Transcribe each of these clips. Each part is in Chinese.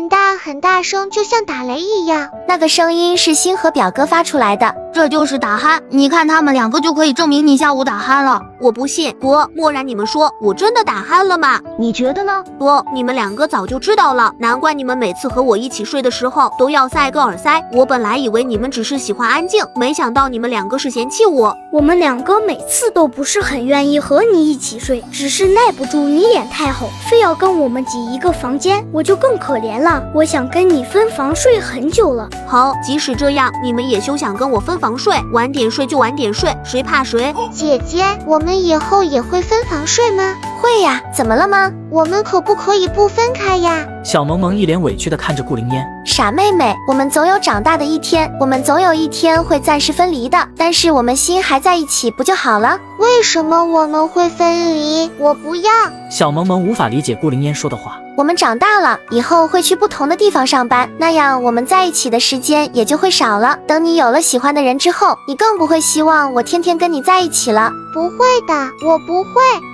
很大很大声，就像打雷一样。那个声音是星河表哥发出来的。这就是打鼾，你看他们两个就可以证明你下午打鼾了。我不信，不，默然，你们说我真的打鼾了吗？你觉得呢？不，你们两个早就知道了，难怪你们每次和我一起睡的时候都要塞个耳塞。我本来以为你们只是喜欢安静，没想到你们两个是嫌弃我。我们两个每次都不是很愿意和你一起睡，只是耐不住你脸太厚，非要跟我们挤一个房间，我就更可怜了。我想跟你分房睡很久了。好，即使这样，你们也休想跟我分房睡，晚点睡就晚点睡，谁怕谁？姐姐，我们以后也会分房睡吗？会呀，怎么了吗？我们可不可以不分开呀？小萌萌一脸委屈地看着顾灵烟。傻妹妹，我们总有长大的一天，我们总有一天会暂时分离的，但是我们心还在一起不就好了？为什么我们会分离？我不要。小萌萌无法理解顾灵烟说的话。我们长大了以后会去不同的地方上班，那样我们在一起的时间也就会少了。等你有了喜欢的人之后，你更不会希望我天天跟你在一起了。不会的，我不会。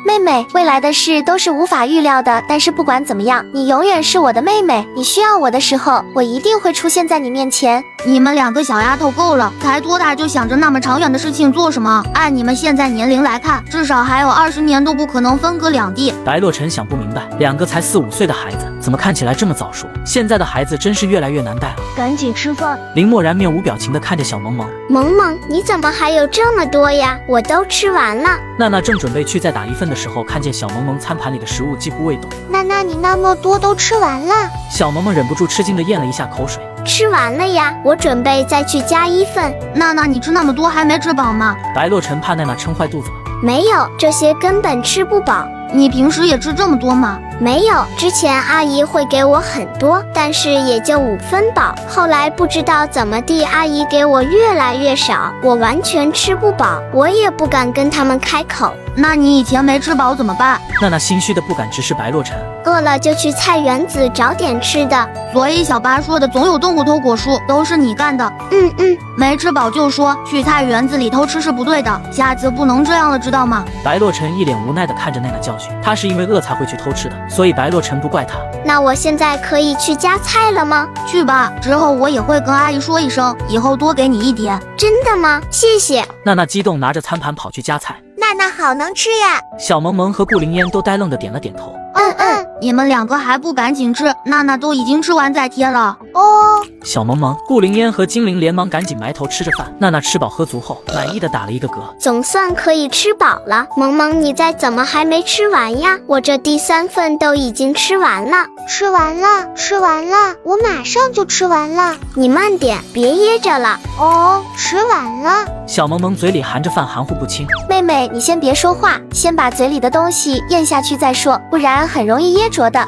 妹妹，未来的事都是无法预料的，但是不管怎么样，你永远是我的妹妹。你需要我的时候，我一定会出现在你面前。你们两个小丫头够了，才多大就想着那么长远的事情做什么？按你们现在年龄来看，至少还有20年都不可能分隔两地。白洛尘想不明白，两个才4、5岁的孩子，怎么看起来这么早熟？现在的孩子真是越来越难带了。赶紧吃饭。林默然面无表情地看着小萌萌。萌萌，你怎么还有这么多呀？我都吃完了。娜娜正准备去再打一份的时候，看见小萌萌餐盘里的食物几乎未动。娜娜，你那么多都吃完了？小萌萌忍不住吃惊地咽了一下口水。吃完了呀，我准备再去加1份。娜娜，你吃那么多还没吃饱吗？白洛尘怕娜娜撑坏肚子了。没有，这些根本吃不饱。你平时也吃这么多吗？没有，之前阿姨会给我很多，但是也就5分饱。后来不知道怎么地，阿姨给我越来越少，我完全吃不饱，我也不敢跟他们开口。那你以前没吃饱怎么办？娜娜心虚的不敢直视白洛尘。饿了就去菜园子找点吃的。所以小八说的总有动物偷果树都是你干的。没吃饱就说去菜园子里偷吃是不对的，下次不能这样了，知道吗？白洛尘一脸无奈地看着娜娜教训，他是因为饿才会去偷吃的，所以白洛尘不怪他。那我现在可以去夹菜了吗？去吧，之后我也会跟阿姨说一声，以后多给你一点。真的吗？谢谢。娜娜激动拿着餐盘跑去夹菜。娜娜好能吃呀！小萌萌和顾灵烟都呆愣地点了点头。你们两个还不赶紧吃？娜娜都已经吃完再贴了。哦，小萌萌、顾灵烟和精灵连忙赶紧埋头吃着饭。娜娜吃饱喝足后，满意的打了一个嗝。总算可以吃饱了。萌萌，你再怎么还没吃完呀？我这第3份都已经吃完了。吃完了，吃完了，我马上就吃完了。你慢点，别噎着了。哦，吃完了。小萌萌嘴里含着饭，含糊不清。妹妹，你先别说话，先把嘴里的东西咽下去再说，不然很容易噎着的。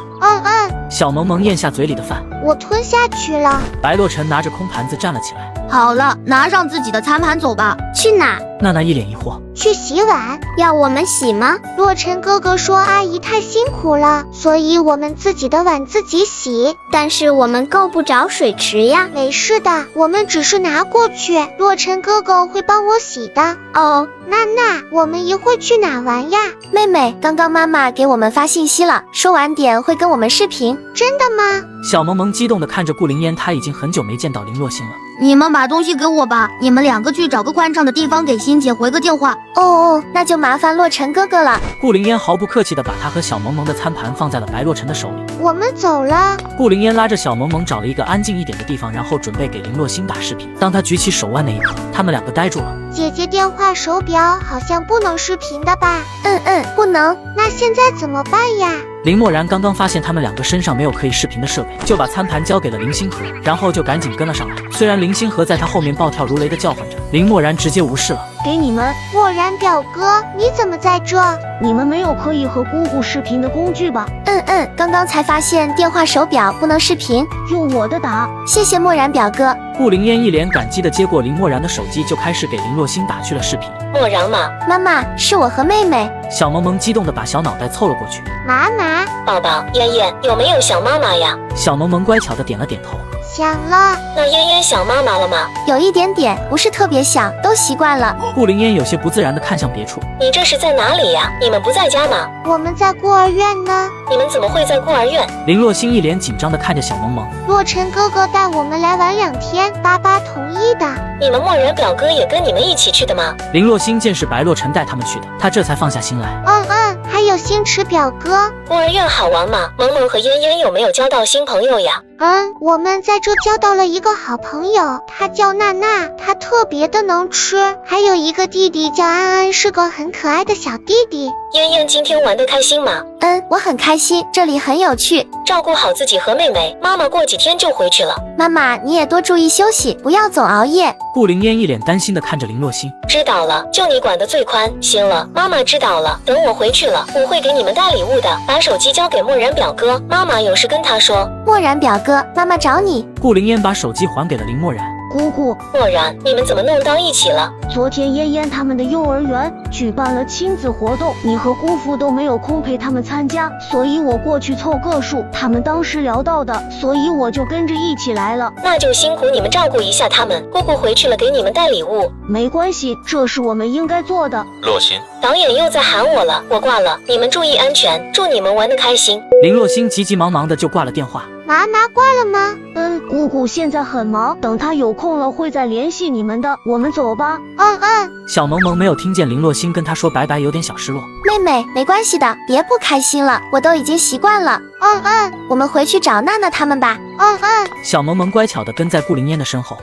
小萌萌咽下嘴里的饭，我吞下去了。白洛尘拿着空盘子站了起来。好了，拿上自己的餐盘走吧。去哪？娜娜一脸疑惑。去洗碗。要我们洗吗？洛尘哥哥说阿姨太辛苦了，所以我们自己的碗自己洗。但是我们够不着水池呀。没事的，我们只是拿过去，洛尘哥哥会帮我洗的。哦，娜娜，我们一会去哪玩呀？妹妹，刚刚妈妈给我们发信息了，说晚点会跟我们视频。真的吗？小萌萌激动地看着顾灵烟，她已经很久没见到林若星了。你们把东西给我吧，你们两个去找个宽敞的地方给欣姐回个电话。那就麻烦洛尘哥哥了。顾灵烟毫不客气地把她和小萌萌的餐盘放在了白洛尘的手里。我们走了。顾灵烟拉着小萌萌找了一个安静一点的地方，然后准备给林若星打视频。当她举起手腕那一刻，他们两个呆住了。姐姐电话手表好像不能视频的吧？不能。那现在怎么办呀？林默然刚刚发现他们两个身上没有可以视频的设备，就把餐盘交给了林星河，然后就赶紧跟了上来。虽然林星河在他后面暴跳如雷的叫唤着，林默然直接无视了。给你们。默然表哥，你怎么在这？你们没有可以和姑姑视频的工具吧？刚刚才发现电话手表不能视频，用我的打。谢谢默然表哥。顾灵烟一脸感激地接过林默然的手机，就开始给林若星打去了视频。默然吗？妈妈，是我和妹妹。小萌萌激动地把小脑袋凑了过去。妈妈，宝宝，妍妍有没有想妈妈呀？小萌萌乖巧地点了点头。想了。那嫣嫣想妈妈了吗？有一点点，不是特别想，都习惯了。顾灵烟有些不自然地看向别处。你这是在哪里呀？你们不在家吗？我们在孤儿院呢。你们怎么会在孤儿院？林若星一脸紧张地看着小萌萌。洛尘哥哥带我们来玩2天，爸爸同意的。你们漠然表哥也跟你们一起去的吗？林若星见是白洛尘带他们去的，他这才放下心来。还有星驰表哥。孤儿院好玩吗？萌萌和嫣嫣有没有交到新朋友呀？我们在这交到了一个好朋友，他叫娜娜，他特别的能吃。还有一个弟弟叫安安，是个很可爱的小弟弟。嫣嫣今天玩得开心吗？我很开心，这里很有趣。照顾好自己和妹妹，妈妈过几天就回去了。妈妈，你也多注意休息，不要总熬夜。顾灵烟一脸担心地看着林若星。知道了，就你管得最宽。行了，妈妈知道了。等我回去了，我会给你们带礼物的。把手机交给漠然表哥，妈妈有事跟他说。漠然表哥，妈妈找你。顾灵烟把手机还给了林漠然。姑姑，漠然，你们怎么弄到一起了？昨天嫣嫣他们的幼儿园举办了亲子活动，你和姑父都没有空陪他们参加，所以我过去凑个数。他们当时聊到的，所以我就跟着一起来了。那就辛苦你们照顾一下他们，姑姑回去了给你们带礼物。没关系，这是我们应该做的。若星，导演又在喊我了，我挂了，你们注意安全，祝你们玩得开心。林若星急急忙忙的就挂了电话。妈妈挂了吗？姑姑现在很忙，等她有空了会再联系你们的。我们走吧。小萌萌没有听见林若星跟她说拜拜，有点小失落。妹妹，没关系的，别不开心了，我都已经习惯了。我们回去找娜娜他们吧。小萌萌乖巧地跟在顾灵烟的身后。